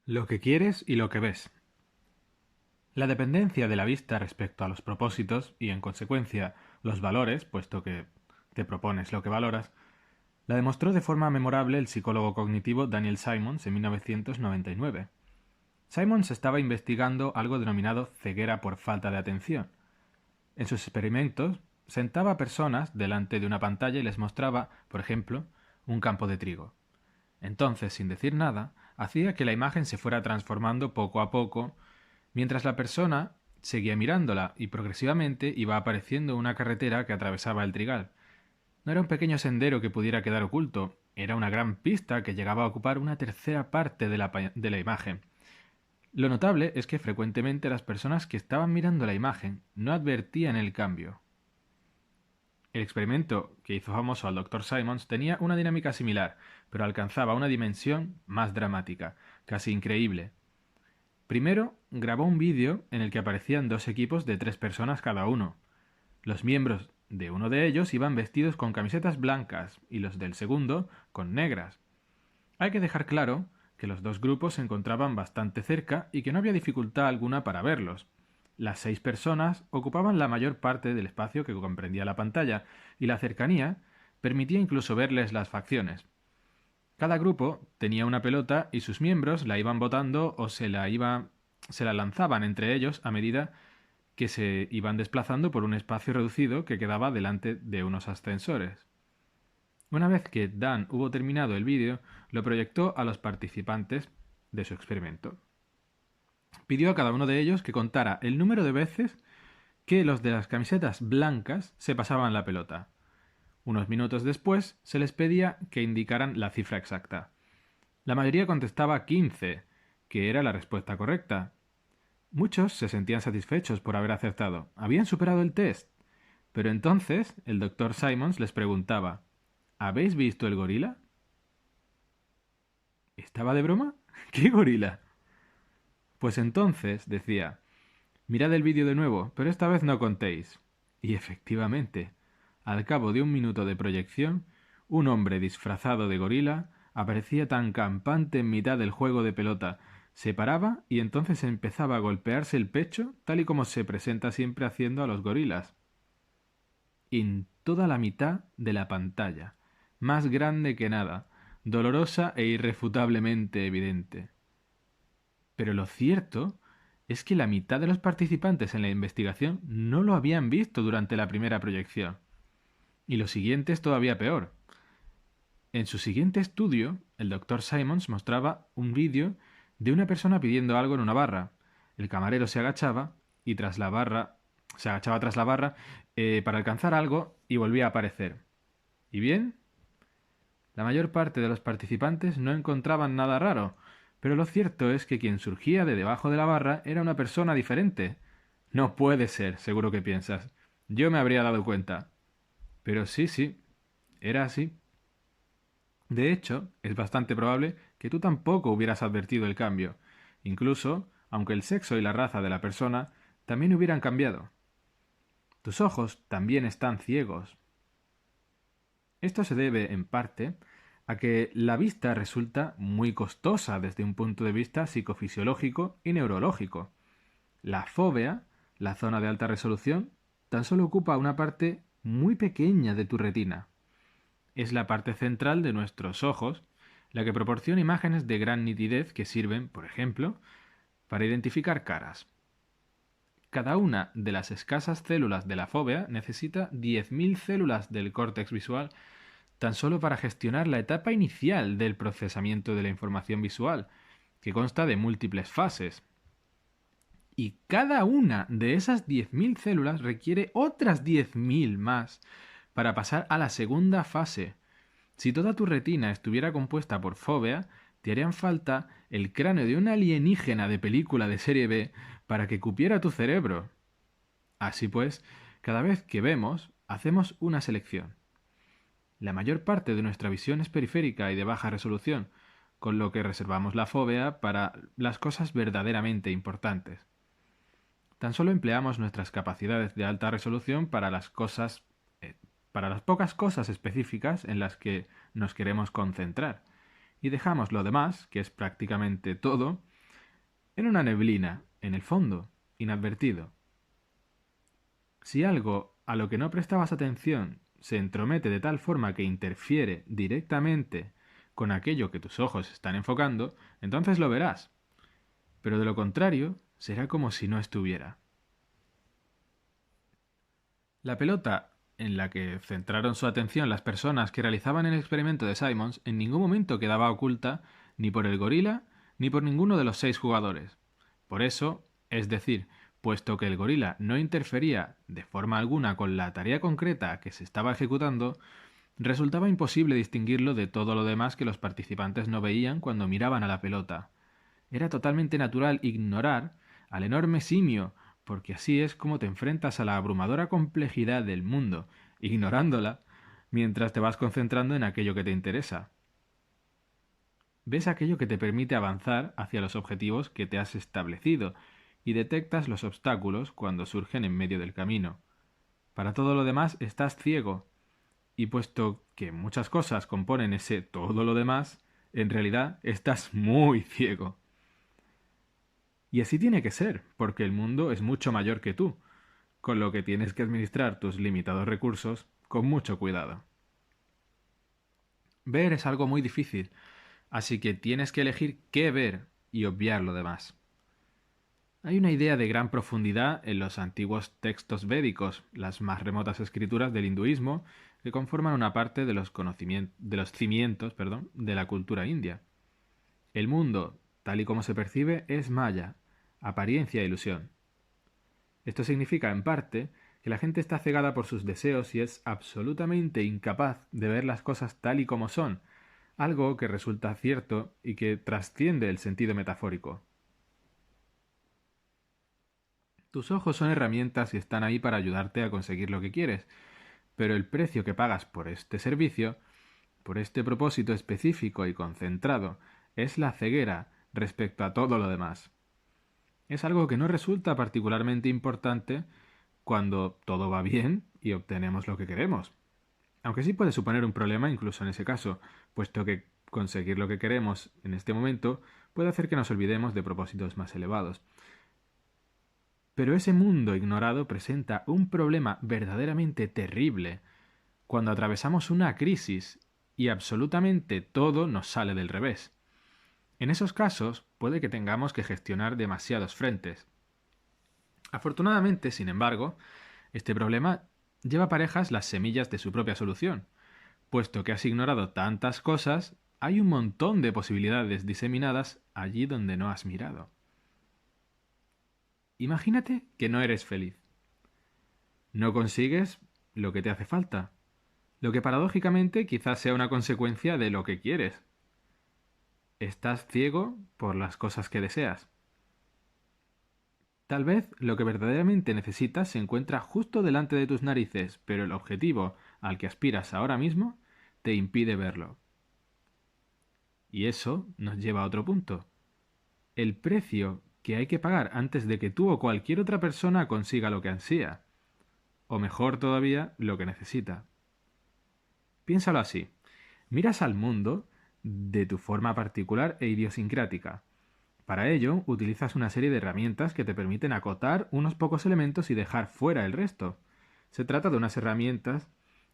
Lo que quieres y lo que ves. La dependencia de la vista respecto a los propósitos y, en consecuencia, los valores, puesto que te propones lo que valoras, la demostró de forma memorable el psicólogo cognitivo Daniel Simons en 1999. Simons estaba investigando algo denominado ceguera por falta de atención. En sus experimentos, sentaba a personas delante de una pantalla y les mostraba, por ejemplo, un campo de trigo. Entonces, sin decir nada, hacía que la imagen se fuera transformando poco a poco, mientras la persona seguía mirándola y progresivamente iba apareciendo una carretera que atravesaba el trigal. No era un pequeño sendero que pudiera quedar oculto, era una gran pista que llegaba a ocupar una tercera parte de la imagen. Lo notable es que frecuentemente las personas que estaban mirando la imagen no advertían el cambio. El experimento que hizo famoso al Dr. Simons tenía una dinámica similar, pero alcanzaba una dimensión más dramática, casi increíble. Primero, grabó un vídeo en el que aparecían dos equipos de 3 personas cada uno. Los miembros de uno de ellos iban vestidos con camisetas blancas y los del segundo con negras. Hay que dejar claro que los dos grupos se encontraban bastante cerca y que no había dificultad alguna para verlos. Las 6 personas ocupaban la mayor parte del espacio que comprendía la pantalla, y la cercanía permitía incluso verles las facciones. Cada grupo tenía una pelota y sus miembros la iban botando o se la lanzaban entre ellos a medida que se iban desplazando por un espacio reducido que quedaba delante de unos ascensores. Una vez que Dan hubo terminado el vídeo, lo proyectó a los participantes de su experimento. Pidió a cada uno de ellos que contara el número de veces que los de las camisetas blancas se pasaban la pelota. Unos minutos después se les pedía que indicaran la cifra exacta. La mayoría contestaba 15, que era la respuesta correcta. Muchos se sentían satisfechos por haber acertado. Habían superado el test. Pero entonces el doctor Simons les preguntaba: ¿habéis visto el gorila? ¿Estaba de broma? ¿Qué gorila? Pues entonces decía: mirad el vídeo de nuevo, pero esta vez no contéis. Y efectivamente, al cabo de un minuto de proyección, un hombre disfrazado de gorila aparecía tan campante en mitad del juego de pelota, se paraba y entonces empezaba a golpearse el pecho, tal y como se presenta siempre haciendo a los gorilas. En toda la mitad de la pantalla, más grande que nada, dolorosa e irrefutablemente evidente. Pero lo cierto es que la mitad de los participantes en la investigación no lo habían visto durante la primera proyección. Y lo siguiente es todavía peor. En su siguiente estudio, el Dr. Simons mostraba un vídeo de una persona pidiendo algo en una barra. El camarero se agachaba y se agachaba tras la barra para alcanzar algo y volvía a aparecer. ¿Y bien? La mayor parte de los participantes no encontraban nada raro, pero lo cierto es que quien surgía de debajo de la barra era una persona diferente. No puede ser, seguro que piensas. Yo me habría dado cuenta. Pero sí, sí, era así. De hecho, es bastante probable que tú tampoco hubieras advertido el cambio, incluso aunque el sexo y la raza de la persona también hubieran cambiado. Tus ojos también están ciegos. Esto se debe, en parte, a que la vista resulta muy costosa desde un punto de vista psicofisiológico y neurológico. La fóvea, la zona de alta resolución, tan solo ocupa una parte muy pequeña de tu retina. Es la parte central de nuestros ojos la que proporciona imágenes de gran nitidez que sirven, por ejemplo, para identificar caras. Cada una de las escasas células de la fóvea necesita 10.000 células del córtex visual tan solo para gestionar la etapa inicial del procesamiento de la información visual, que consta de múltiples fases. Y cada una de esas 10.000 células requiere otras 10.000 más para pasar a la segunda fase. Si toda tu retina estuviera compuesta por fóvea, te harían falta el cráneo de un alienígena de película de serie B para que cupiera tu cerebro. Así pues, cada vez que vemos, hacemos una selección. La mayor parte de nuestra visión es periférica y de baja resolución, con lo que reservamos la fóvea para las cosas verdaderamente importantes. Tan solo empleamos nuestras capacidades de alta resolución para las pocas cosas específicas en las que nos queremos concentrar, y dejamos lo demás, que es prácticamente todo, en una neblina, en el fondo, inadvertido. Si algo a lo que no prestabas atención se entromete de tal forma que interfiere directamente con aquello que tus ojos están enfocando, entonces lo verás. Pero de lo contrario, será como si no estuviera. La pelota en la que centraron su atención las personas que realizaban el experimento de Simons en ningún momento quedaba oculta ni por el gorila ni por ninguno de los 6 jugadores. Por eso, es decir, puesto que el gorila no interfería de forma alguna con la tarea concreta que se estaba ejecutando, resultaba imposible distinguirlo de todo lo demás que los participantes no veían cuando miraban a la pelota. Era totalmente natural ignorar al enorme simio, porque así es como te enfrentas a la abrumadora complejidad del mundo, ignorándola, mientras te vas concentrando en aquello que te interesa. Ves aquello que te permite avanzar hacia los objetivos que te has establecido y detectas los obstáculos cuando surgen en medio del camino. Para todo lo demás estás ciego, y puesto que muchas cosas componen ese todo lo demás, en realidad estás muy ciego. Y así tiene que ser, porque el mundo es mucho mayor que tú, con lo que tienes que administrar tus limitados recursos con mucho cuidado. Ver es algo muy difícil, así que tienes que elegir qué ver y obviar lo demás. Hay una idea de gran profundidad en los antiguos textos védicos, las más remotas escrituras del hinduismo, que conforman una parte de los cimientos, de la cultura india. El mundo, tal y como se percibe, es maya, apariencia e ilusión. Esto significa, en parte, que la gente está cegada por sus deseos y es absolutamente incapaz de ver las cosas tal y como son, algo que resulta cierto y que trasciende el sentido metafórico. Tus ojos son herramientas y están ahí para ayudarte a conseguir lo que quieres, pero el precio que pagas por este servicio, por este propósito específico y concentrado, es la ceguera respecto a todo lo demás. Es algo que no resulta particularmente importante cuando todo va bien y obtenemos lo que queremos. Aunque sí puede suponer un problema incluso en ese caso, puesto que conseguir lo que queremos en este momento puede hacer que nos olvidemos de propósitos más elevados. Pero ese mundo ignorado presenta un problema verdaderamente terrible cuando atravesamos una crisis y absolutamente todo nos sale del revés. En esos casos puede que tengamos que gestionar demasiados frentes. Afortunadamente, sin embargo, este problema lleva parejas las semillas de su propia solución. Puesto que has ignorado tantas cosas, hay un montón de posibilidades diseminadas allí donde no has mirado. Imagínate que no eres feliz. No consigues lo que te hace falta, lo que paradójicamente quizás sea una consecuencia de lo que quieres. Estás ciego por las cosas que deseas. Tal vez lo que verdaderamente necesitas se encuentra justo delante de tus narices, pero el objetivo al que aspiras ahora mismo te impide verlo. Y eso nos lleva a otro punto. El precio que hay que pagar antes de que tú o cualquier otra persona consiga lo que ansía. O mejor todavía, lo que necesita. Piénsalo así. Miras al mundo de tu forma particular e idiosincrática. Para ello, utilizas una serie de herramientas que te permiten acotar unos pocos elementos y dejar fuera el resto. Se trata de unas herramientas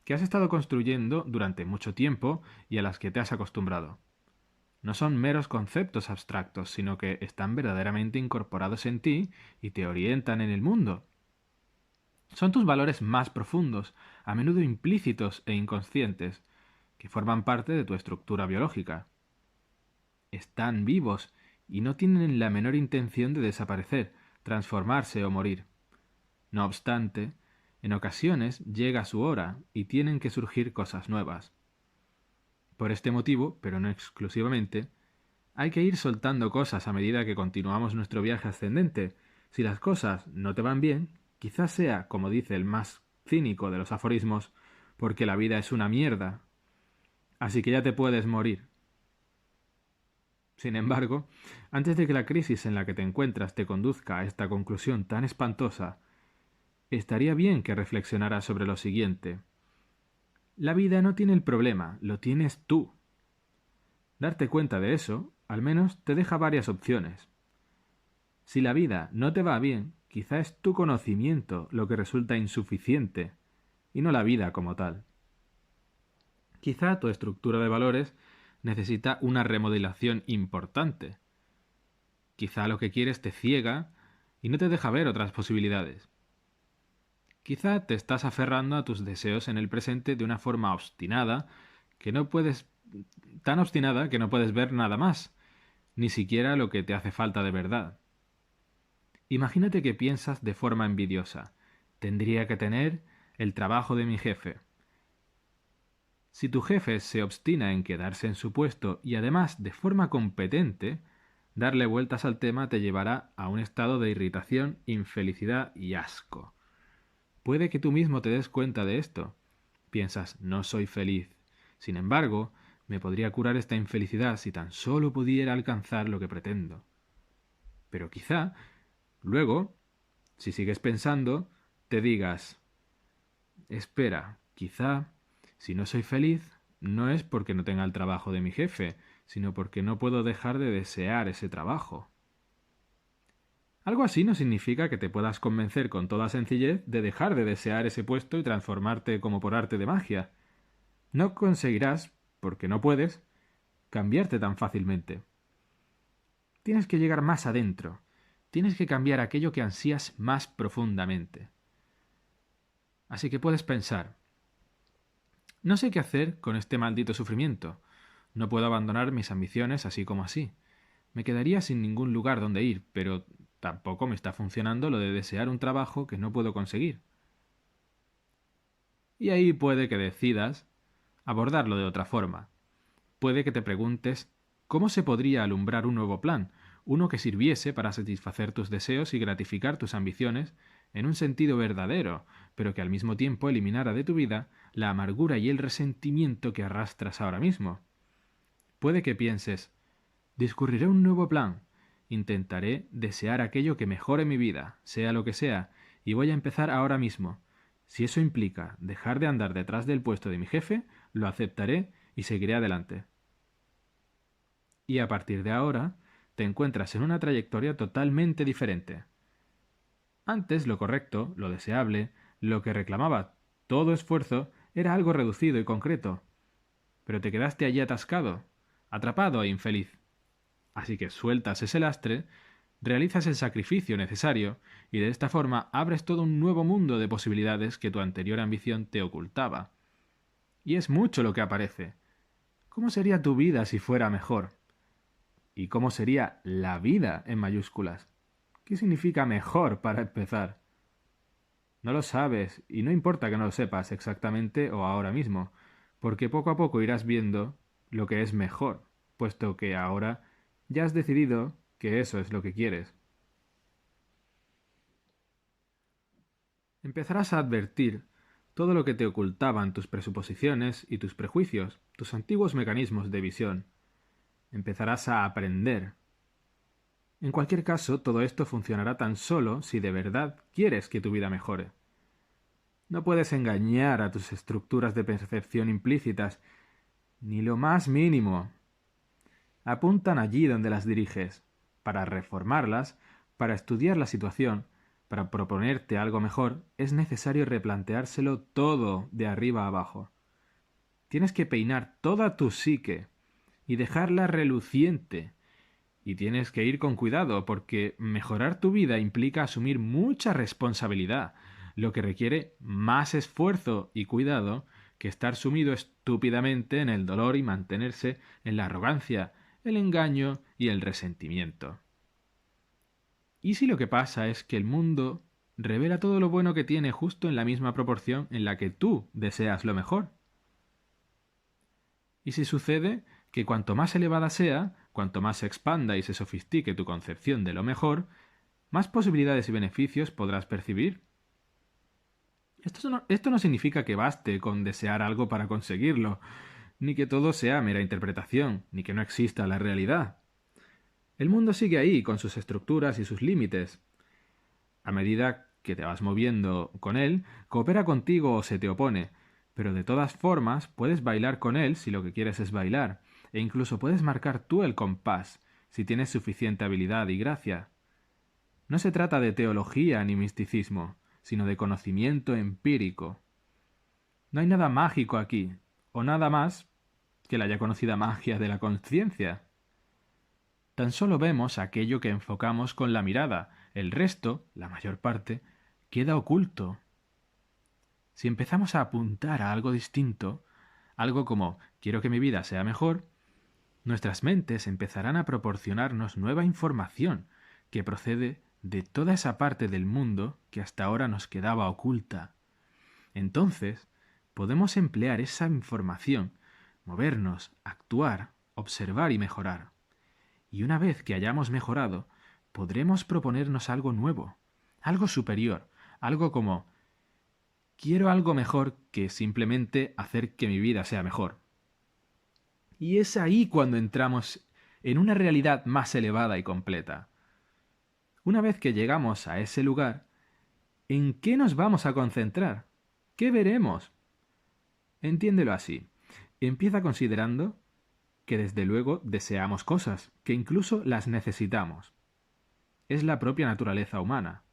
que has estado construyendo durante mucho tiempo y a las que te has acostumbrado. No son meros conceptos abstractos, sino que están verdaderamente incorporados en ti y te orientan en el mundo. Son tus valores más profundos, a menudo implícitos e inconscientes, que forman parte de tu estructura biológica. Están vivos y no tienen la menor intención de desaparecer, transformarse o morir. No obstante, en ocasiones llega su hora y tienen que surgir cosas nuevas. Por este motivo, pero no exclusivamente, hay que ir soltando cosas a medida que continuamos nuestro viaje ascendente. Si las cosas no te van bien, quizás sea, como dice el más cínico de los aforismos, porque la vida es una mierda. Así que ya te puedes morir. Sin embargo, antes de que la crisis en la que te encuentras te conduzca a esta conclusión tan espantosa, estaría bien que reflexionaras sobre lo siguiente. La vida no tiene el problema, lo tienes tú. Darte cuenta de eso, al menos, te deja varias opciones. Si la vida no te va bien, quizá es tu conocimiento lo que resulta insuficiente, y no la vida como tal. Quizá tu estructura de valores necesita una remodelación importante. Quizá lo que quieres te ciega y no te deja ver otras posibilidades. Quizá te estás aferrando a tus deseos en el presente de una forma obstinada tan obstinada que no puedes ver nada más, ni siquiera lo que te hace falta de verdad. Imagínate que piensas de forma envidiosa. Tendría que tener el trabajo de mi jefe. Si tu jefe se obstina en quedarse en su puesto y además de forma competente, darle vueltas al tema te llevará a un estado de irritación, infelicidad y asco. Puede que tú mismo te des cuenta de esto. Piensas, no soy feliz. Sin embargo, me podría curar esta infelicidad si tan solo pudiera alcanzar lo que pretendo. Pero quizá, luego, si sigues pensando, te digas, espera, quizá, si no soy feliz, no es porque no tenga el trabajo de mi jefe, sino porque no puedo dejar de desear ese trabajo. Algo así no significa que te puedas convencer con toda sencillez de dejar de desear ese puesto y transformarte como por arte de magia. No conseguirás, porque no puedes, cambiarte tan fácilmente. Tienes que llegar más adentro. Tienes que cambiar aquello que ansías más profundamente. Así que puedes pensar, no sé qué hacer con este maldito sufrimiento. No puedo abandonar mis ambiciones así como así. Me quedaría sin ningún lugar donde ir, pero tampoco me está funcionando lo de desear un trabajo que no puedo conseguir. Y ahí puede que decidas abordarlo de otra forma. Puede que te preguntes cómo se podría alumbrar un nuevo plan, uno que sirviese para satisfacer tus deseos y gratificar tus ambiciones en un sentido verdadero, pero que al mismo tiempo eliminara de tu vida la amargura y el resentimiento que arrastras ahora mismo. Puede que pienses, discurriré un nuevo plan, intentaré desear aquello que mejore mi vida, sea lo que sea, y voy a empezar ahora mismo. Si eso implica dejar de andar detrás del puesto de mi jefe, lo aceptaré y seguiré adelante. Y a partir de ahora, te encuentras en una trayectoria totalmente diferente. Antes lo correcto, lo deseable, lo que reclamaba todo esfuerzo, era algo reducido y concreto. Pero te quedaste allí atascado, atrapado e infeliz. Así que sueltas ese lastre, realizas el sacrificio necesario y de esta forma abres todo un nuevo mundo de posibilidades que tu anterior ambición te ocultaba. Y es mucho lo que aparece. ¿Cómo sería tu vida si fuera mejor? ¿Y cómo sería la vida en mayúsculas? ¿Qué significa mejor para empezar? No lo sabes y no importa que no lo sepas exactamente o ahora mismo, porque poco a poco irás viendo lo que es mejor, puesto que ahora ya has decidido que eso es lo que quieres. Empezarás a advertir todo lo que te ocultaban tus presuposiciones y tus prejuicios, tus antiguos mecanismos de visión. Empezarás a aprender. En cualquier caso, todo esto funcionará tan solo si de verdad quieres que tu vida mejore. No puedes engañar a tus estructuras de percepción implícitas, ni lo más mínimo. Apuntan allí donde las diriges. Para reformarlas, para estudiar la situación, para proponerte algo mejor, es necesario replanteárselo todo de arriba a abajo. Tienes que peinar toda tu psique y dejarla reluciente. Y tienes que ir con cuidado, porque mejorar tu vida implica asumir mucha responsabilidad, lo que requiere más esfuerzo y cuidado que estar sumido estúpidamente en el dolor y mantenerse en la arrogancia, el engaño y el resentimiento. ¿Y si lo que pasa es que el mundo revela todo lo bueno que tiene justo en la misma proporción en la que tú deseas lo mejor? ¿Y si sucede que cuanto más elevada sea, cuanto más se expanda y se sofistique tu concepción de lo mejor, más posibilidades y beneficios podrás percibir? Esto no significa que baste con desear algo para conseguirlo, ni que todo sea mera interpretación, ni que no exista la realidad. El mundo sigue ahí, con sus estructuras y sus límites. A medida que te vas moviendo con él, coopera contigo o se te opone, pero de todas formas puedes bailar con él si lo que quieres es bailar, e incluso puedes marcar tú el compás, si tienes suficiente habilidad y gracia. No se trata de teología ni misticismo, sino de conocimiento empírico. No hay nada mágico aquí, o nada más que la ya conocida magia de la conciencia. Tan solo vemos aquello que enfocamos con la mirada, el resto, la mayor parte, queda oculto. Si empezamos a apuntar a algo distinto, algo como quiero que mi vida sea mejor, nuestras mentes empezarán a proporcionarnos nueva información que procede de toda esa parte del mundo que hasta ahora nos quedaba oculta. Entonces, podemos emplear esa información, movernos, actuar, observar y mejorar. Y una vez que hayamos mejorado, podremos proponernos algo nuevo, algo superior, algo como quiero algo mejor que simplemente hacer que mi vida sea mejor. Y es ahí cuando entramos en una realidad más elevada y completa. Una vez que llegamos a ese lugar, ¿en qué nos vamos a concentrar? ¿Qué veremos? Entiéndelo así. Empieza considerando que desde luego deseamos cosas, que incluso las necesitamos. Es la propia naturaleza humana.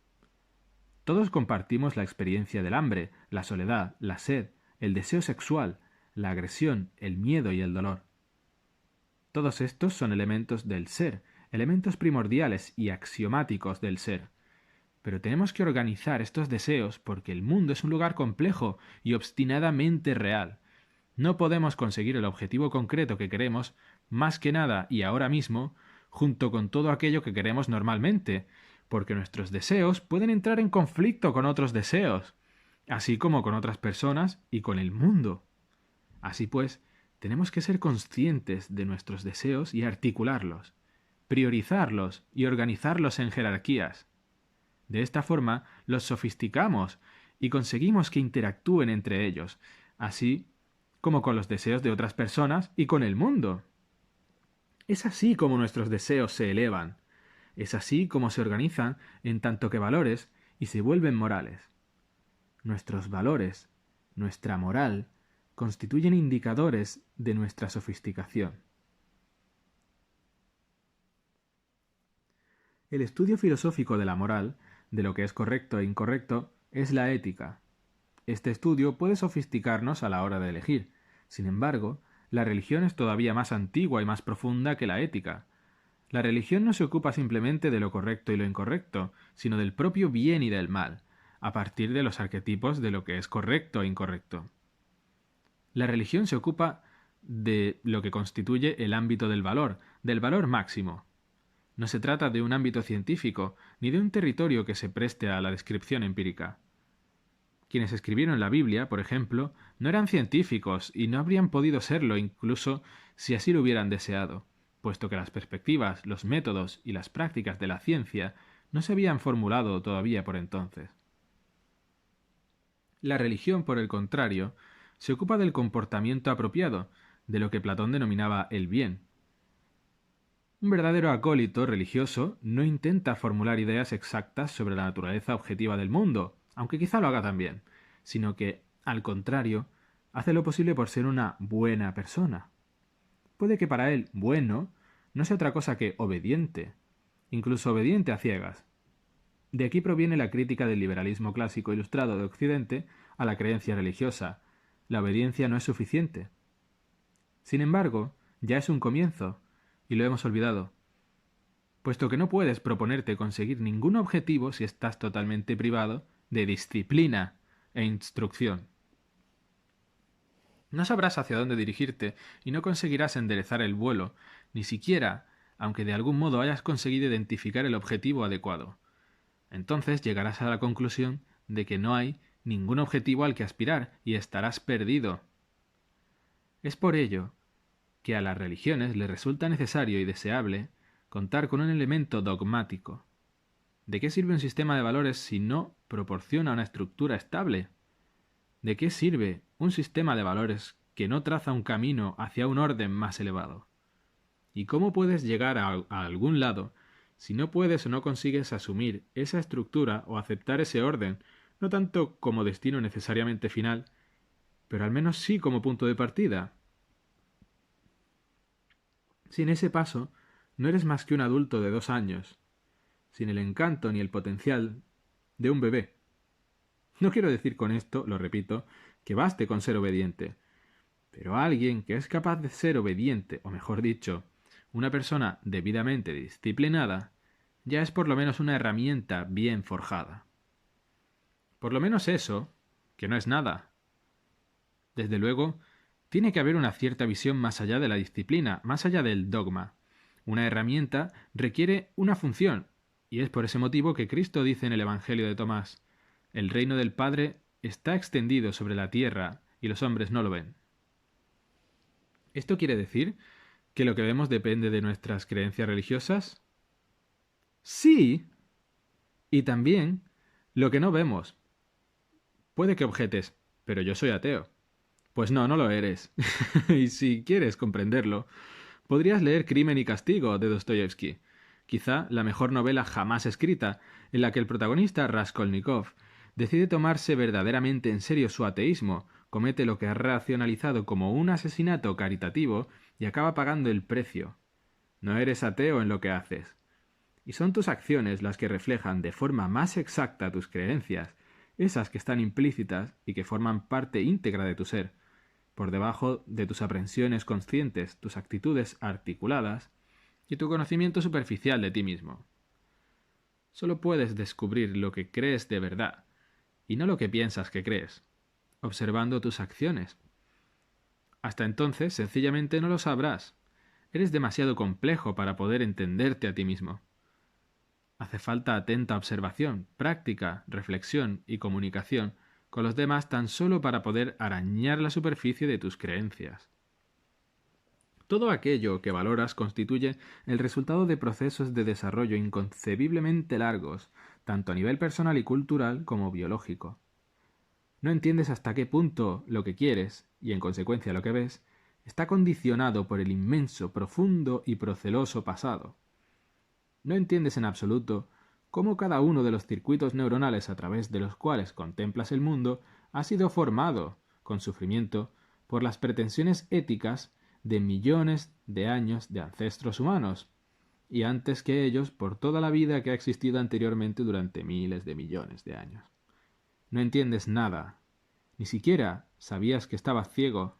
Todos compartimos la experiencia del hambre, la soledad, la sed, el deseo sexual, la agresión, el miedo y el dolor. Todos estos son elementos del ser, elementos primordiales y axiomáticos del ser. Pero tenemos que organizar estos deseos porque el mundo es un lugar complejo y obstinadamente real. No podemos conseguir el objetivo concreto que queremos, más que nada y ahora mismo, junto con todo aquello que queremos normalmente, porque nuestros deseos pueden entrar en conflicto con otros deseos, así como con otras personas y con el mundo. Así pues, tenemos que ser conscientes de nuestros deseos y articularlos, priorizarlos y organizarlos en jerarquías. De esta forma, los sofisticamos y conseguimos que interactúen entre ellos, así como con los deseos de otras personas y con el mundo. Es así como nuestros deseos se elevan, es así como se organizan en tanto que valores y se vuelven morales. Nuestros valores, nuestra moral, constituyen indicadores de nuestra sofisticación. El estudio filosófico de la moral, de lo que es correcto e incorrecto, es la ética. Este estudio puede sofisticarnos a la hora de elegir. Sin embargo, la religión es todavía más antigua y más profunda que la ética. La religión no se ocupa simplemente de lo correcto y lo incorrecto, sino del propio bien y del mal, a partir de los arquetipos de lo que es correcto e incorrecto. La religión se ocupa de lo que constituye el ámbito del valor máximo. No se trata de un ámbito científico, ni de un territorio que se preste a la descripción empírica. Quienes escribieron la Biblia, por ejemplo, no eran científicos y no habrían podido serlo incluso si así lo hubieran deseado, puesto que las perspectivas, los métodos y las prácticas de la ciencia no se habían formulado todavía por entonces. La religión, por el contrario, se ocupa del comportamiento apropiado, de lo que Platón denominaba el bien. Un verdadero acólito religioso no intenta formular ideas exactas sobre la naturaleza objetiva del mundo, aunque quizá lo haga también, sino que, al contrario, hace lo posible por ser una buena persona. Puede que para él bueno no sea otra cosa que obediente, incluso obediente a ciegas. De aquí proviene la crítica del liberalismo clásico ilustrado de Occidente a la creencia religiosa. La obediencia no es suficiente. Sin embargo, ya es un comienzo, y lo hemos olvidado, puesto que no puedes proponerte conseguir ningún objetivo si estás totalmente privado de disciplina e instrucción. No sabrás hacia dónde dirigirte y no conseguirás enderezar el vuelo, ni siquiera, aunque de algún modo hayas conseguido identificar el objetivo adecuado. Entonces llegarás a la conclusión de que no hay ningún objetivo al que aspirar y estarás perdido. Es por ello que a las religiones les resulta necesario y deseable contar con un elemento dogmático. ¿De qué sirve un sistema de valores si no proporciona una estructura estable? ¿De qué sirve un sistema de valores que no traza un camino hacia un orden más elevado? ¿Y cómo puedes llegar a algún lado si no puedes o no consigues asumir esa estructura o aceptar ese orden, no tanto como destino necesariamente final, pero al menos sí como punto de partida? Sin ese paso, no eres más que un adulto de 2 años. sin el encanto ni el potencial de un bebé. No quiero decir con esto, lo repito, que baste con ser obediente, pero alguien que es capaz de ser obediente, o mejor dicho, una persona debidamente disciplinada, ya es por lo menos una herramienta bien forjada. Por lo menos eso, que no es nada. Desde luego, tiene que haber una cierta visión más allá de la disciplina, más allá del dogma. Una herramienta requiere una función, y es por ese motivo que Cristo dice en el Evangelio de Tomás: el reino del Padre está extendido sobre la tierra y los hombres no lo ven. ¿Esto quiere decir que lo que vemos depende de nuestras creencias religiosas? Sí, y también lo que no vemos. Puede que objetes, pero yo soy ateo. Pues no, no lo eres. Y si quieres comprenderlo, podrías leer Crimen y Castigo de Dostoyevsky, quizá la mejor novela jamás escrita, en la que el protagonista Raskolnikov decide tomarse verdaderamente en serio su ateísmo, comete lo que ha racionalizado como un asesinato caritativo y acaba pagando el precio. No eres ateo en lo que haces. Y son tus acciones las que reflejan de forma más exacta tus creencias, esas que están implícitas y que forman parte íntegra de tu ser, por debajo de tus aprensiones conscientes, tus actitudes articuladas y tu conocimiento superficial de ti mismo. Solo puedes descubrir lo que crees de verdad, y no lo que piensas que crees, observando tus acciones. Hasta entonces, sencillamente no lo sabrás. Eres demasiado complejo para poder entenderte a ti mismo. Hace falta atenta observación, práctica, reflexión y comunicación con los demás tan solo para poder arañar la superficie de tus creencias. Todo aquello que valoras constituye el resultado de procesos de desarrollo inconcebiblemente largos, tanto a nivel personal y cultural como biológico. No entiendes hasta qué punto lo que quieres, y en consecuencia lo que ves, está condicionado por el inmenso, profundo y proceloso pasado. No entiendes en absoluto cómo cada uno de los circuitos neuronales a través de los cuales contemplas el mundo ha sido formado, con sufrimiento, por las pretensiones éticas de millones de años de ancestros humanos, y antes que ellos por toda la vida que ha existido anteriormente durante miles de millones de años. No entiendes nada, ni siquiera sabías que estabas ciego.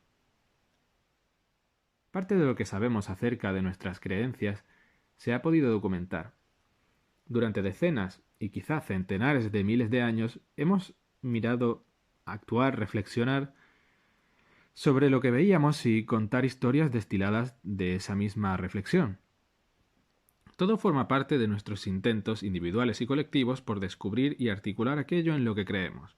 Parte de lo que sabemos acerca de nuestras creencias se ha podido documentar. Durante decenas y quizá centenares de miles de años hemos mirado, actuar, reflexionar sobre lo que veíamos y contar historias destiladas de esa misma reflexión. Todo forma parte de nuestros intentos individuales y colectivos por descubrir y articular aquello en lo que creemos.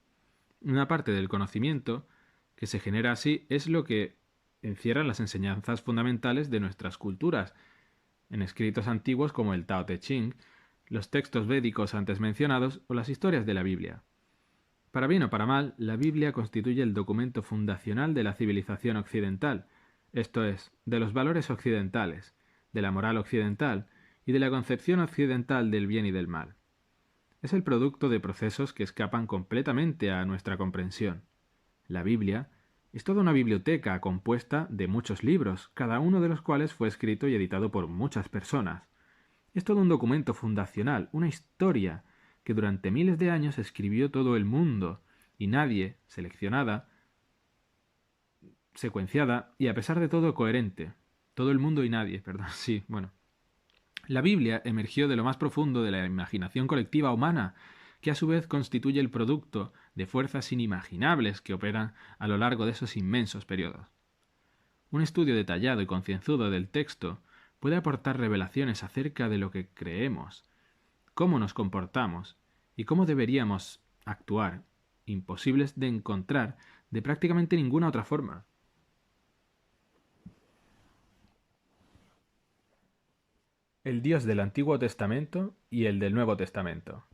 Una parte del conocimiento que se genera así es lo que encierran las enseñanzas fundamentales de nuestras culturas, en escritos antiguos como el Tao Te Ching, los textos védicos antes mencionados o las historias de la Biblia. Para bien o para mal, la Biblia constituye el documento fundacional de la civilización occidental, esto es, de los valores occidentales, de la moral occidental y de la concepción occidental del bien y del mal. Es el producto de procesos que escapan completamente a nuestra comprensión. La Biblia es toda una biblioteca compuesta de muchos libros, cada uno de los cuales fue escrito y editado por muchas personas. Es todo un documento fundacional, una historia que durante miles de años escribió todo el mundo, y nadie, seleccionada, secuenciada y a pesar de todo coherente. Todo el mundo y nadie, perdón, sí, bueno. La Biblia emergió de lo más profundo de la imaginación colectiva humana, que a su vez constituye el producto de fuerzas inimaginables que operan a lo largo de esos inmensos periodos. Un estudio detallado y concienzudo del texto puede aportar revelaciones acerca de lo que creemos, cómo nos comportamos y cómo deberíamos actuar, imposibles de encontrar de prácticamente ninguna otra forma. El Dios del Antiguo Testamento y el del Nuevo Testamento.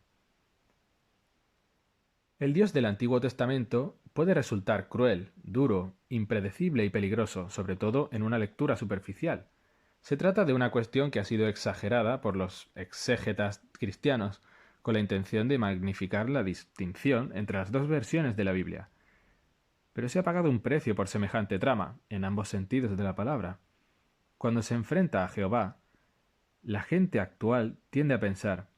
El Dios del Antiguo Testamento puede resultar cruel, duro, impredecible y peligroso, sobre todo en una lectura superficial. Se trata de una cuestión que ha sido exagerada por los exégetas cristianos con la intención de magnificar la distinción entre las dos versiones de la Biblia. Pero se ha pagado un precio por semejante trama, en ambos sentidos de la palabra. Cuando se enfrenta a Jehová, la gente actual tiende a pensar: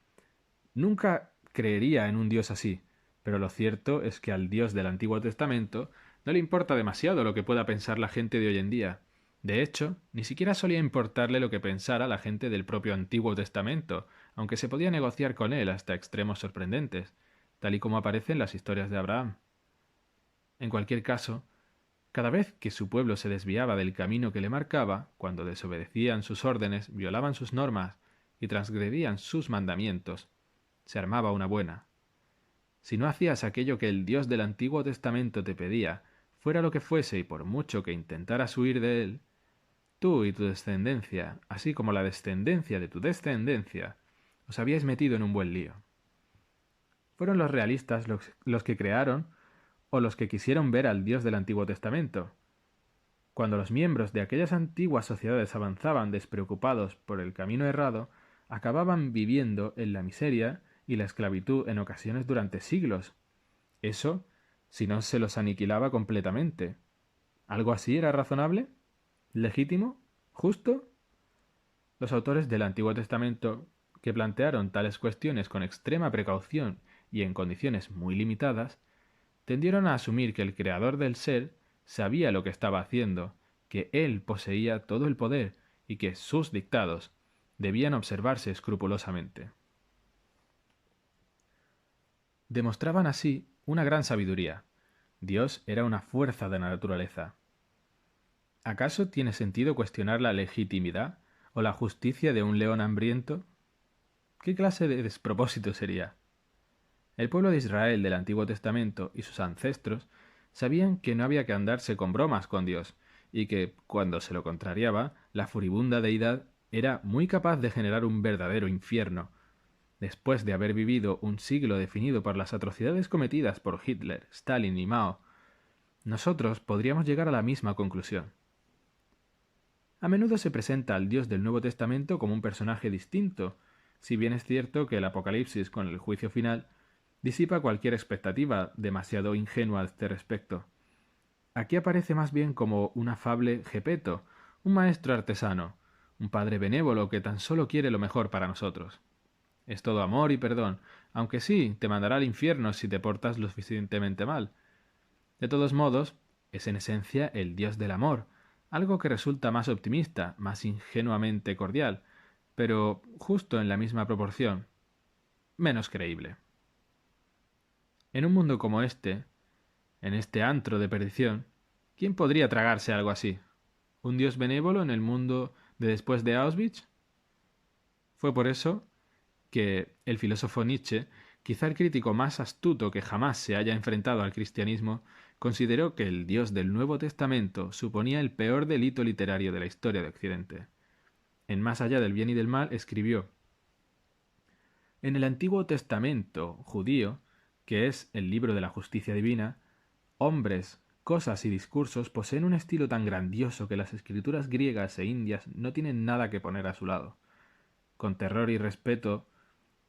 Nunca creería en un Dios así, pero lo cierto es que al Dios del Antiguo Testamento no le importa demasiado lo que pueda pensar la gente de hoy en día. De hecho, ni siquiera solía importarle lo que pensara la gente del propio Antiguo Testamento, aunque se podía negociar con él hasta extremos sorprendentes, tal y como aparece en las historias de Abraham. En cualquier caso, cada vez que su pueblo se desviaba del camino que le marcaba, cuando desobedecían sus órdenes, violaban sus normas y transgredían sus mandamientos, se armaba una buena. Si no hacías aquello que el Dios del Antiguo Testamento te pedía, fuera lo que fuese y por mucho que intentaras huir de él, tú y tu descendencia, así como la descendencia de tu descendencia, os habíais metido en un buen lío. Fueron los realistas los que crearon o los que quisieron ver al Dios del Antiguo Testamento. Cuando los miembros de aquellas antiguas sociedades avanzaban despreocupados por el camino errado, acababan viviendo en la miseria y la esclavitud en ocasiones durante siglos. Eso, si no se los aniquilaba completamente. ¿Algo así era razonable? ¿Legítimo? ¿Justo? Los autores del Antiguo Testamento, que plantearon tales cuestiones con extrema precaución y en condiciones muy limitadas, tendieron a asumir que el creador del ser sabía lo que estaba haciendo, que él poseía todo el poder y que sus dictados debían observarse escrupulosamente. Demostraban así una gran sabiduría. Dios era una fuerza de la naturaleza. ¿Acaso tiene sentido cuestionar la legitimidad o la justicia de un león hambriento? ¿Qué clase de despropósito sería? El pueblo de Israel del Antiguo Testamento y sus ancestros sabían que no había que andarse con bromas con Dios, y que, cuando se lo contrariaba, la furibunda deidad era muy capaz de generar un verdadero infierno. Después de haber vivido un siglo definido por las atrocidades cometidas por Hitler, Stalin y Mao, nosotros podríamos llegar a la misma conclusión. A menudo se presenta al Dios del Nuevo Testamento como un personaje distinto, si bien es cierto que el Apocalipsis con el juicio final disipa cualquier expectativa demasiado ingenua a este respecto. Aquí aparece más bien como un afable Gepeto, un maestro artesano, un padre benévolo que tan solo quiere lo mejor para nosotros. Es todo amor y perdón, aunque sí, te mandará al infierno si te portas lo suficientemente mal. De todos modos, es en esencia el Dios del amor, algo que resulta más optimista, más ingenuamente cordial, pero justo en la misma proporción, menos creíble. En un mundo como este, en este antro de perdición, ¿quién podría tragarse algo así? ¿Un Dios benévolo en el mundo de después de Auschwitz? Fue por eso que el filósofo Nietzsche, quizá el crítico más astuto que jamás se haya enfrentado al cristianismo, consideró que el Dios del Nuevo Testamento suponía el peor delito literario de la historia de Occidente. En Más allá del bien y del mal escribió: en el Antiguo Testamento judío, que es el libro de la justicia divina, hombres, cosas y discursos poseen un estilo tan grandioso que las escrituras griegas e indias no tienen nada que poner a su lado. Con terror y respeto,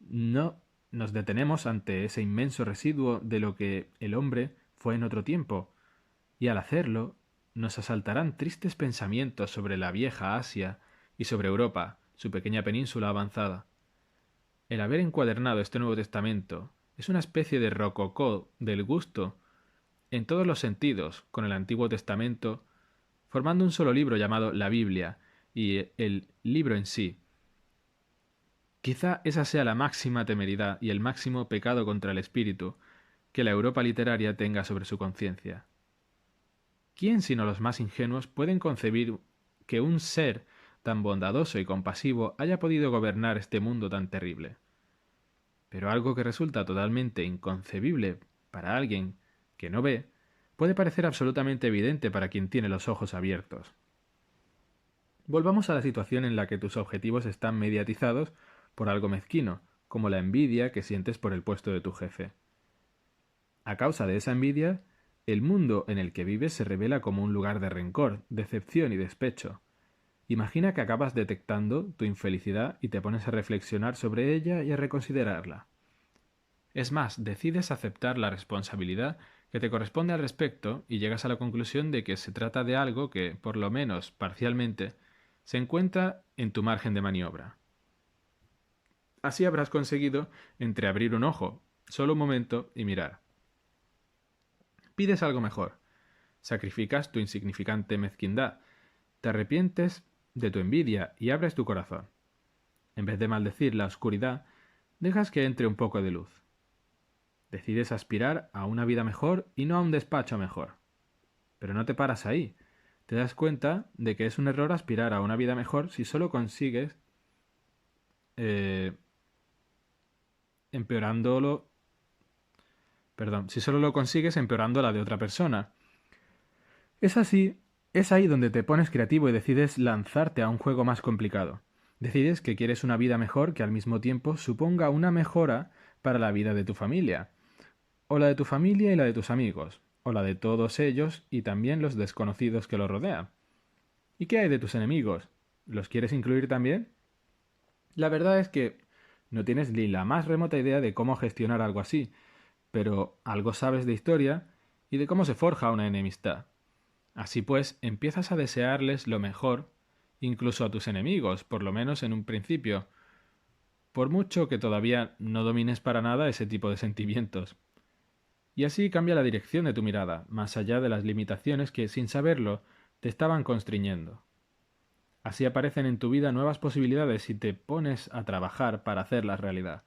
no nos detenemos ante ese inmenso residuo de lo que el hombre fue en otro tiempo, y al hacerlo nos asaltarán tristes pensamientos sobre la vieja Asia y sobre Europa, su pequeña península avanzada. El haber encuadernado este Nuevo Testamento es una especie de rococó del gusto en todos los sentidos con el Antiguo Testamento, formando un solo libro llamado la Biblia, y el libro en sí. Quizá esa sea la máxima temeridad y el máximo pecado contra el espíritu que la Europa literaria tenga sobre su conciencia. ¿Quién sino los más ingenuos pueden concebir que un ser tan bondadoso y compasivo haya podido gobernar este mundo tan terrible? Pero algo que resulta totalmente inconcebible para alguien que no ve, puede parecer absolutamente evidente para quien tiene los ojos abiertos. Volvamos a la situación en la que tus objetivos están mediatizados por algo mezquino, como la envidia que sientes por el puesto de tu jefe. A causa de esa envidia, el mundo en el que vives se revela como un lugar de rencor, decepción y despecho. Imagina que acabas detectando tu infelicidad y te pones a reflexionar sobre ella y a reconsiderarla. Es más, decides aceptar la responsabilidad que te corresponde al respecto y llegas a la conclusión de que se trata de algo que, por lo menos parcialmente, se encuentra en tu margen de maniobra. Así habrás conseguido entreabrir un ojo, solo un momento, y mirar. Pides algo mejor. Sacrificas tu insignificante mezquindad. Te arrepientes de tu envidia y abres tu corazón. En vez de maldecir la oscuridad, dejas que entre un poco de luz. Decides aspirar a una vida mejor y no a un despacho mejor. Pero no te paras ahí. Te das cuenta de que es un error aspirar a una vida mejor si solo consigues eh, empeorándolo. Perdón, si solo lo consigues empeorando la de otra persona. Es así, es ahí donde te pones creativo y decides lanzarte a un juego más complicado. Decides que quieres una vida mejor que al mismo tiempo suponga una mejora para la vida de tu familia, o la de tu familia y la de tus amigos, o la de todos ellos y también los desconocidos que los rodean. ¿Y qué hay de tus enemigos? ¿Los quieres incluir también? La verdad es que no tienes ni la más remota idea de cómo gestionar algo así, pero algo sabes de historia y de cómo se forja una enemistad. Así pues, empiezas a desearles lo mejor, incluso a tus enemigos, por lo menos en un principio, por mucho que todavía no domines para nada ese tipo de sentimientos. Y así cambia la dirección de tu mirada, más allá de las limitaciones que, sin saberlo, te estaban constriñendo. Así aparecen en tu vida nuevas posibilidades si te pones a trabajar para hacerlas realidad.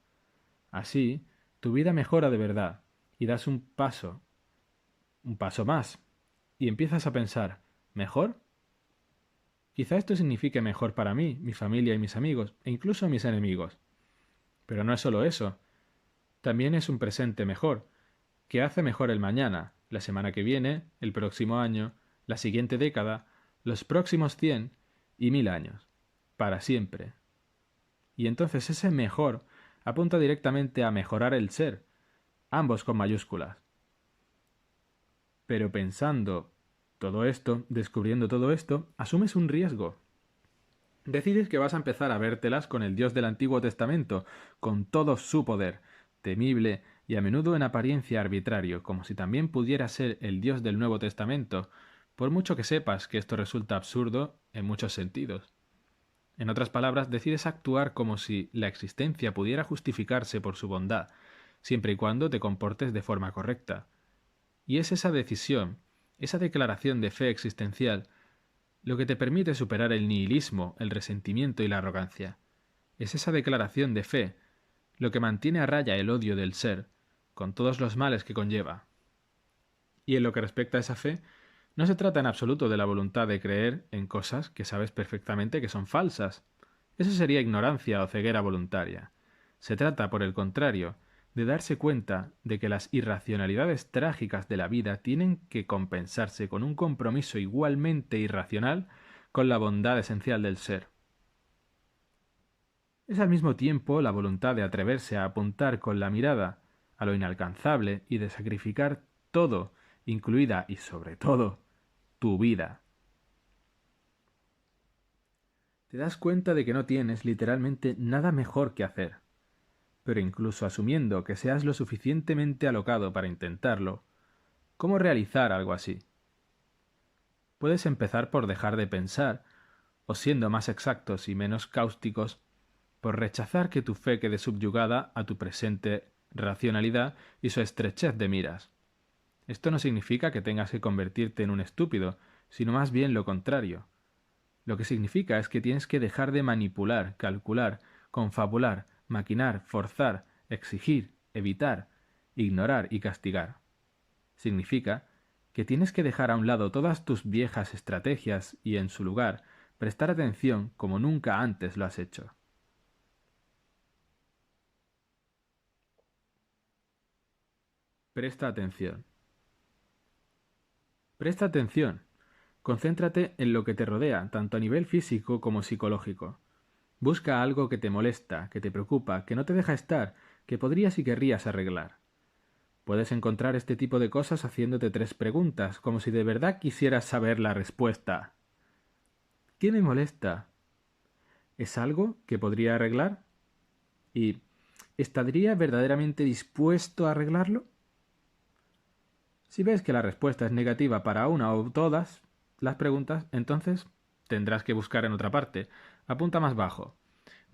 Así, tu vida mejora de verdad, y das un paso más, y empiezas a pensar, ¿mejor? Quizá esto signifique mejor para mí, mi familia y mis amigos, e incluso mis enemigos. Pero no es solo eso. También es un presente mejor, que hace mejor el mañana, la semana que viene, el próximo año, la siguiente década, los próximos 100 y 1000 años. Para siempre. Y entonces ese mejor apunta directamente a mejorar el ser, ambos con mayúsculas. Pero pensando todo esto, descubriendo todo esto, asumes un riesgo. Decides que vas a empezar a vértelas con el Dios del Antiguo Testamento, con todo su poder, temible y a menudo en apariencia arbitrario, como si también pudiera ser el Dios del Nuevo Testamento, por mucho que sepas que esto resulta absurdo en muchos sentidos. En otras palabras, decides actuar como si la existencia pudiera justificarse por su bondad, siempre y cuando te comportes de forma correcta. Y es esa decisión, esa declaración de fe existencial, lo que te permite superar el nihilismo, el resentimiento y la arrogancia. Es esa declaración de fe lo que mantiene a raya el odio del ser, con todos los males que conlleva. Y en lo que respecta a esa fe, no se trata en absoluto de la voluntad de creer en cosas que sabes perfectamente que son falsas. Eso sería ignorancia o ceguera voluntaria. Se trata, por el contrario, de darse cuenta de que las irracionalidades trágicas de la vida tienen que compensarse con un compromiso igualmente irracional con la bondad esencial del ser. Es al mismo tiempo la voluntad de atreverse a apuntar con la mirada a lo inalcanzable y de sacrificar todo, incluida y sobre todo tu vida. Te das cuenta de que no tienes literalmente nada mejor que hacer. Pero incluso asumiendo que seas lo suficientemente alocado para intentarlo, ¿cómo realizar algo así? Puedes empezar por dejar de pensar, o siendo más exactos y menos cáusticos, por rechazar que tu fe quede subyugada a tu presente racionalidad y su estrechez de miras. Esto no significa que tengas que convertirte en un estúpido, sino más bien lo contrario. Lo que significa es que tienes que dejar de manipular, calcular, confabular, maquinar, forzar, exigir, evitar, ignorar y castigar. Significa que tienes que dejar a un lado todas tus viejas estrategias y, en su lugar, prestar atención como nunca antes lo has hecho. Presta atención. Presta atención. Concéntrate en lo que te rodea, tanto a nivel físico como psicológico. Busca algo que te molesta, que te preocupa, que no te deja estar, que podrías y querrías arreglar. Puedes encontrar este tipo de cosas haciéndote 3 preguntas, como si de verdad quisieras saber la respuesta. ¿Qué me molesta? ¿Es algo que podría arreglar? ¿Y estaría verdaderamente dispuesto a arreglarlo? Si ves que la respuesta es negativa para una o todas las preguntas, entonces tendrás que buscar en otra parte. Apunta más bajo.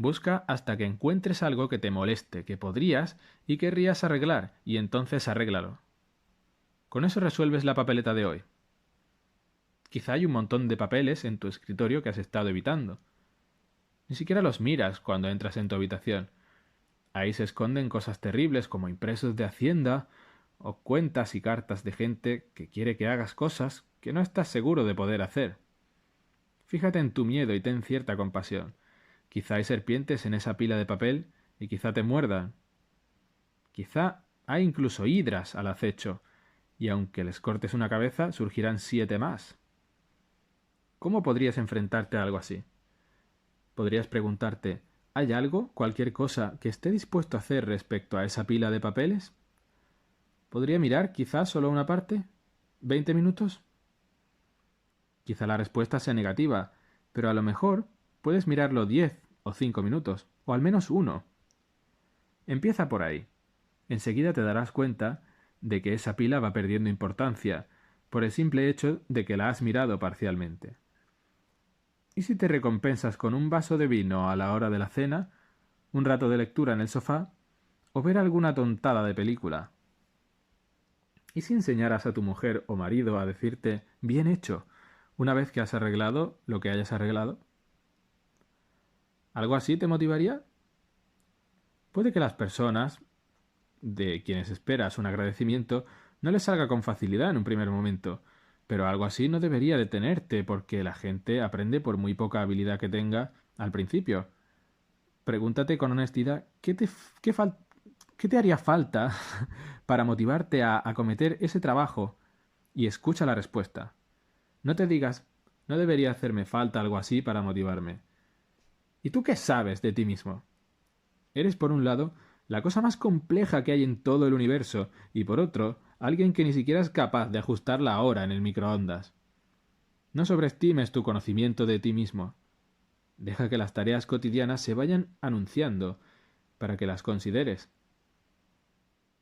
Busca hasta que encuentres algo que te moleste, que podrías y querrías arreglar, y entonces arréglalo. Con eso resuelves la papeleta de hoy. Quizá hay un montón de papeles en tu escritorio que has estado evitando. Ni siquiera los miras cuando entras en tu habitación. Ahí se esconden cosas terribles como impresos de Hacienda o cuentas y cartas de gente que quiere que hagas cosas que no estás seguro de poder hacer. Fíjate en tu miedo y ten cierta compasión. Quizá hay serpientes en esa pila de papel y quizá te muerdan. Quizá hay incluso hidras al acecho, y aunque les cortes una cabeza, surgirán 7 más. ¿Cómo podrías enfrentarte a algo así? Podrías preguntarte, ¿hay algo, cualquier cosa, que esté dispuesto a hacer respecto a esa pila de papeles? ¿Podría mirar quizá solo una parte? ¿20 minutos? Quizá la respuesta sea negativa, pero a lo mejor puedes mirarlo 10 o 5 minutos, o al menos uno. Empieza por ahí. Enseguida te darás cuenta de que esa pila va perdiendo importancia, por el simple hecho de que la has mirado parcialmente. ¿Y si te recompensas con un vaso de vino a la hora de la cena, un rato de lectura en el sofá, o ver alguna tontada de película? ¿Y si enseñaras a tu mujer o marido a decirte bien hecho una vez que has arreglado lo que hayas arreglado? ¿Algo así te motivaría? Puede que las personas de quienes esperas un agradecimiento no les salga con facilidad en un primer momento, pero algo así no debería detenerte porque la gente aprende por muy poca habilidad que tenga al principio. Pregúntate con honestidad qué te haría falta para motivarte a acometer ese trabajo y escucha la respuesta. No te digas, no debería hacerme falta algo así para motivarme. ¿Y tú qué sabes de ti mismo? Eres, por un lado, la cosa más compleja que hay en todo el universo, y por otro, alguien que ni siquiera es capaz de ajustar la hora en el microondas. No sobreestimes tu conocimiento de ti mismo. Deja que las tareas cotidianas se vayan anunciando para que las consideres.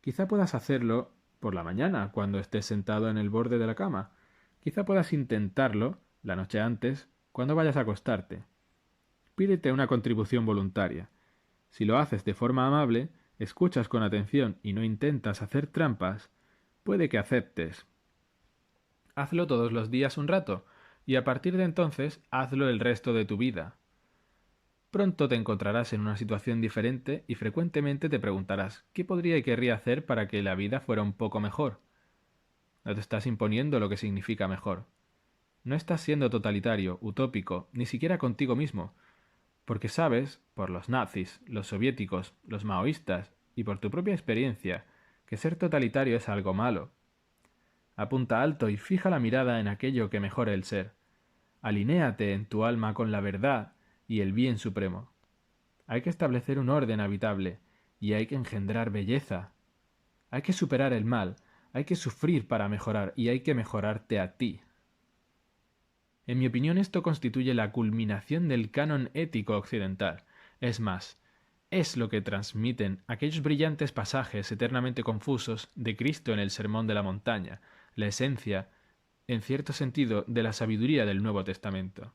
Quizá puedas hacerlo por la mañana, cuando estés sentado en el borde de la cama. Quizá puedas intentarlo la noche antes, cuando vayas a acostarte. Pídete una contribución voluntaria. Si lo haces de forma amable, escuchas con atención y no intentas hacer trampas, puede que aceptes. Hazlo todos los días un rato, y a partir de entonces hazlo el resto de tu vida. Pronto te encontrarás en una situación diferente y frecuentemente te preguntarás ¿qué podría y querría hacer para que la vida fuera un poco mejor? No te estás imponiendo lo que significa mejor. No estás siendo totalitario, utópico, ni siquiera contigo mismo, porque sabes, por los nazis, los soviéticos, los maoístas y por tu propia experiencia, que ser totalitario es algo malo. Apunta alto y fija la mirada en aquello que mejore el ser. Alinéate en tu alma con la verdad y el bien supremo. Hay que establecer un orden habitable y hay que engendrar belleza. Hay que superar el mal, hay que sufrir para mejorar y hay que mejorarte a ti. En mi opinión, esto constituye la culminación del canon ético occidental. Es más, es lo que transmiten aquellos brillantes pasajes eternamente confusos de Cristo en el Sermón de la Montaña, la esencia, en cierto sentido, de la sabiduría del Nuevo Testamento.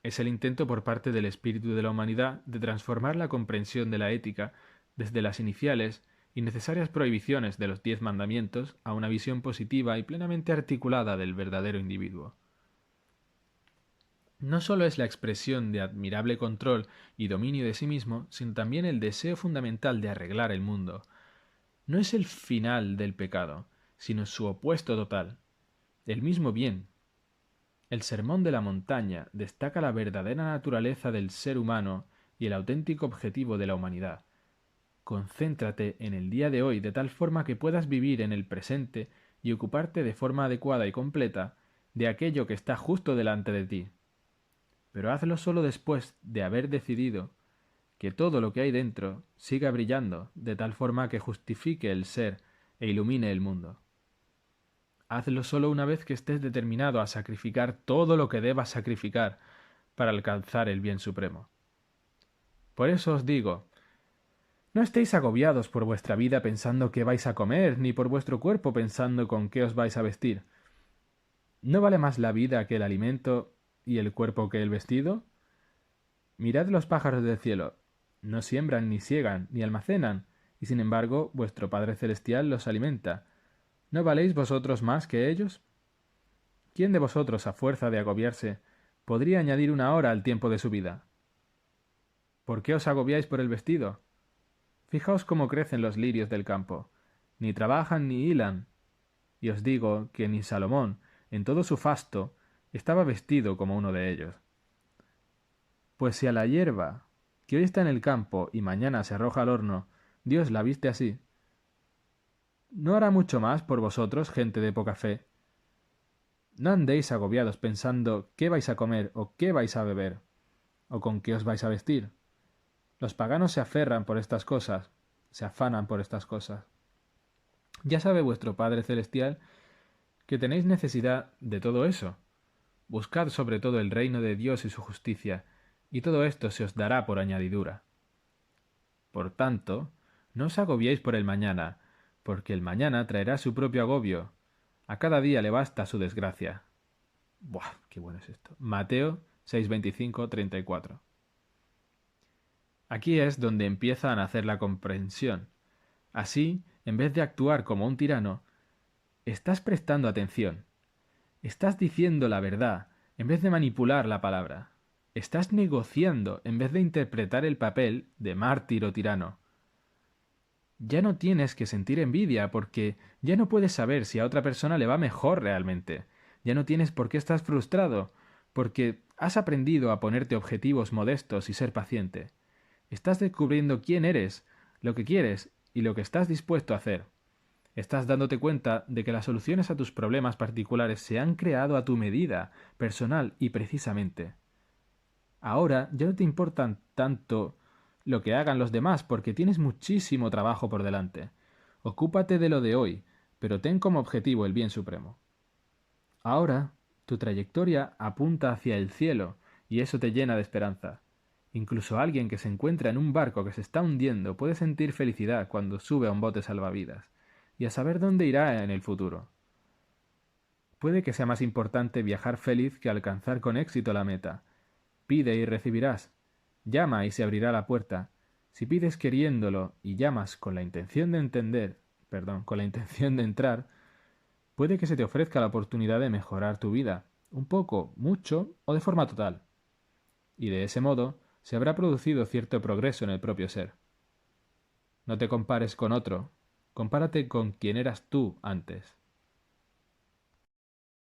Es el intento por parte del espíritu de la humanidad de transformar la comprensión de la ética desde las iniciales y necesarias prohibiciones de los 10 mandamientos a una visión positiva y plenamente articulada del verdadero individuo. No solo es la expresión de admirable control y dominio de sí mismo, sino también el deseo fundamental de arreglar el mundo. No es el final del pecado, sino su opuesto total, el mismo bien. El Sermón de la Montaña destaca la verdadera naturaleza del ser humano y el auténtico objetivo de la humanidad. Concéntrate en el día de hoy de tal forma que puedas vivir en el presente y ocuparte de forma adecuada y completa de aquello que está justo delante de ti. Pero hazlo solo después de haber decidido que todo lo que hay dentro siga brillando de tal forma que justifique el ser e ilumine el mundo. Hazlo solo una vez que estés determinado a sacrificar todo lo que debas sacrificar para alcanzar el bien supremo. Por eso os digo, no estéis agobiados por vuestra vida pensando qué vais a comer, ni por vuestro cuerpo pensando con qué os vais a vestir. ¿No vale más la vida que el alimento y el cuerpo que el vestido? Mirad los pájaros del cielo. No siembran, ni siegan, ni almacenan, y sin embargo vuestro Padre Celestial los alimenta. ¿No valéis vosotros más que ellos? ¿Quién de vosotros, a fuerza de agobiarse, podría añadir una hora al tiempo de su vida? ¿Por qué os agobiáis por el vestido? Fijaos cómo crecen los lirios del campo. Ni trabajan ni hilan. Y os digo que ni Salomón, en todo su fasto, estaba vestido como uno de ellos. Pues si a la hierba, que hoy está en el campo y mañana se arroja al horno, Dios la viste así, ¿no hará mucho más por vosotros, gente de poca fe? No andéis agobiados pensando qué vais a comer o qué vais a beber, o con qué os vais a vestir. Los paganos se aferran por estas cosas, se afanan por estas cosas. Ya sabe vuestro Padre Celestial que tenéis necesidad de todo eso. Buscad sobre todo el reino de Dios y su justicia, y todo esto se os dará por añadidura. Por tanto, no os agobiéis por el mañana, porque el mañana traerá su propio agobio. A cada día le basta su desgracia. Buah, qué bueno es esto. Mateo 6:25-34. Aquí es donde empieza a nacer la comprensión. Así, en vez de actuar como un tirano, estás prestando atención. Estás diciendo la verdad en vez de manipular la palabra. Estás negociando en vez de interpretar el papel de mártir o tirano. Ya no tienes que sentir envidia porque ya no puedes saber si a otra persona le va mejor realmente. Ya no tienes por qué estás frustrado porque has aprendido a ponerte objetivos modestos y ser paciente. Estás descubriendo quién eres, lo que quieres y lo que estás dispuesto a hacer. Estás dándote cuenta de que las soluciones a tus problemas particulares se han creado a tu medida, personal y precisamente. Ahora ya no te importan tanto lo que hagan los demás porque tienes muchísimo trabajo por delante. Ocúpate de lo de hoy, pero ten como objetivo el bien supremo. Ahora tu trayectoria apunta hacia el cielo y eso te llena de esperanza. Incluso alguien que se encuentra en un barco que se está hundiendo puede sentir felicidad cuando sube a un bote salvavidas y a saber dónde irá en el futuro. Puede que sea más importante viajar feliz que alcanzar con éxito la meta. Pide y recibirás. Llama y se abrirá la puerta. Si pides queriéndolo y llamas con la intención de con la intención de entrar, puede que se te ofrezca la oportunidad de mejorar tu vida, un poco, mucho o de forma total. Y de ese modo se habrá producido cierto progreso en el propio ser. No te compares con otro, compárate con quien eras tú antes.